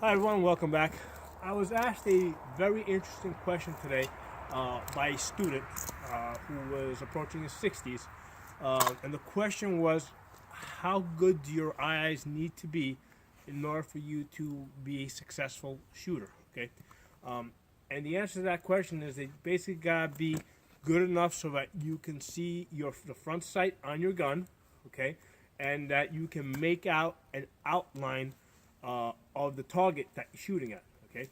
Hi everyone, welcome back. I was asked a very interesting question today by a student who was approaching his 60s. And the question was, how good do your eyes need to be in order for you to be a successful shooter? Okay, and the answer to that question is they basically gotta be good enough so that you can see the front sight on your gun, okay, and that you can make out an outline of the target that you're shooting at. Okay.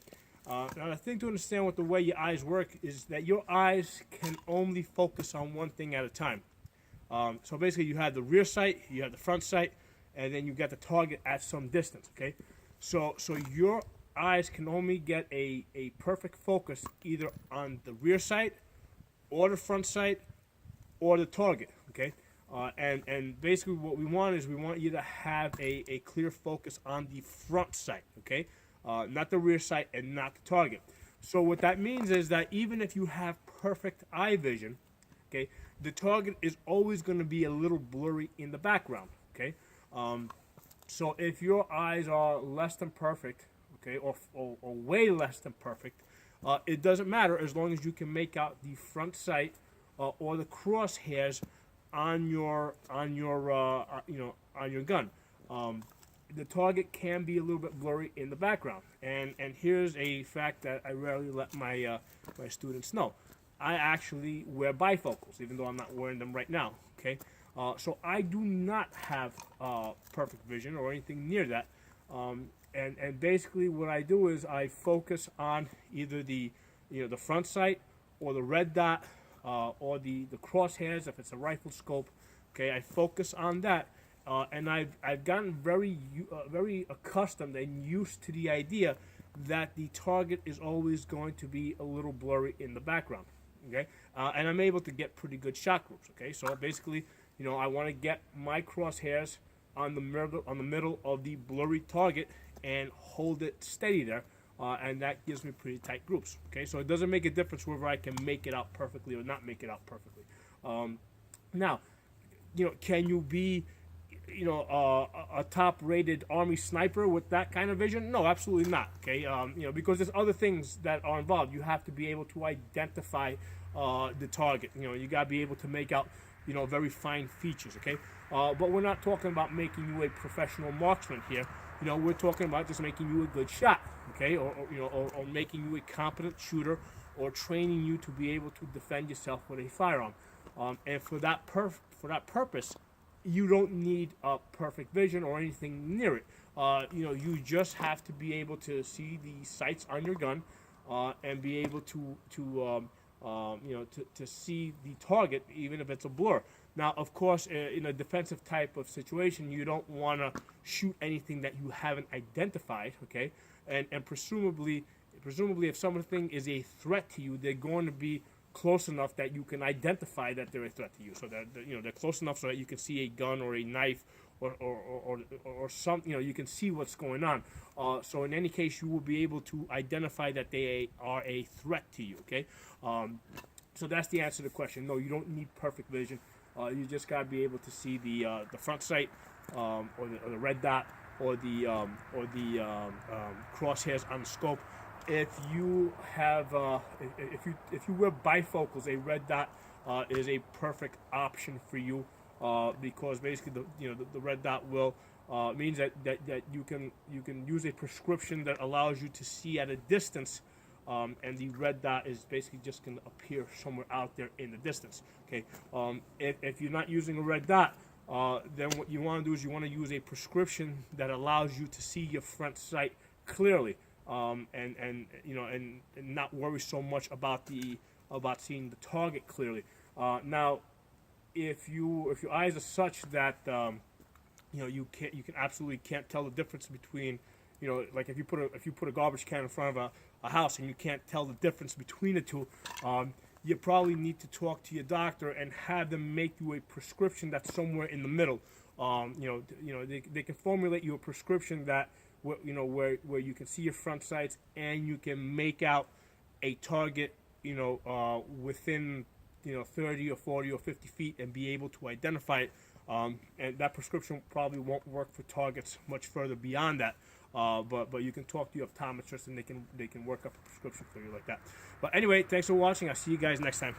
Now the thing to understand with the way your eyes work is that your eyes can only focus on one thing at a time. So basically, you have the rear sight, you have the front sight, and then you got the target at some distance. Okay. So your eyes can only get a perfect focus either on the rear sight or the front sight or the target. Okay. And basically what we want is we want you to have a clear focus on the front sight, okay? Not the rear sight and not the target. So what that means is that even if you have perfect eye vision, okay, the target is always going to be a little blurry in the background, okay? So if your eyes are less than perfect, okay, or way less than perfect, it doesn't matter as long as you can make out the front sight or the crosshairs on your on your gun. The target can be a little bit blurry in the background, and here's a fact that I rarely let my students know. I actually wear bifocals, even though I'm not wearing them right now. Okay, so I do not have perfect vision or anything near that. And basically what I do is I focus on either the front sight or the red dot or the crosshairs if it's a rifle scope. Okay, I focus on that, and I've gotten very accustomed and used to the idea that the target is always going to be a little blurry in the background. Okay, and I'm able to get pretty good shot groups. Okay, so basically, I want to get my crosshairs on the middle of the blurry target and hold it steady there. And that gives me pretty tight groups. Okay, so it doesn't make a difference whether I can make it out perfectly or not make it out perfectly. Now, can you be, a top-rated Army sniper with that kind of vision? No, absolutely not. Okay, because there's other things that are involved. You have to be able to identify the target. You gotta be able to make out, very fine features. Okay, but we're not talking about making you a professional marksman here. We're talking about just making you a good shot, okay, or making you a competent shooter, or training you to be able to defend yourself with a firearm. And for that purpose, you don't need a perfect vision or anything near it. You just have to be able to see the sights on your gun, and be able to see the target, even if it's a blur. Now, of course, in a defensive type of situation, you don't want to shoot anything that you haven't identified, okay? And presumably, if something is a threat to you, they're going to be close enough that you can identify that they're a threat to you. So that they're close enough so that you can see a gun or a knife or something. You can see what's going on. So in any case, you will be able to identify that they are a threat to you. Okay. So that's the answer to the question. No, you don't need perfect vision. You just gotta be able to see the front sight, or the red dot, or the crosshairs on the scope. If you have if you wear bifocals, a red dot is a perfect option for you, because basically the red dot will means that you can use a prescription that allows you to see at a distance. And the red dot is basically just going to appear somewhere out there in the distance. Okay. If you're not using a red dot, then what you want to do is you want to use a prescription that allows you to see your front sight clearly, and not worry so much about seeing the target clearly. Now, if your eyes are such that you absolutely can't tell the difference between, like if you put a garbage can in front of a house and you can't tell the difference between the two, you probably need to talk to your doctor and have them make you a prescription that's somewhere in the middle. They can formulate you a prescription that where you can see your front sights and you can make out a target, within 30 or 40 or 50 feet and be able to identify it. And that prescription probably won't work for targets much further beyond that. But you can talk to your optometrist and they can work up a prescription for you like that. But anyway, thanks for watching. I'll see you guys next time.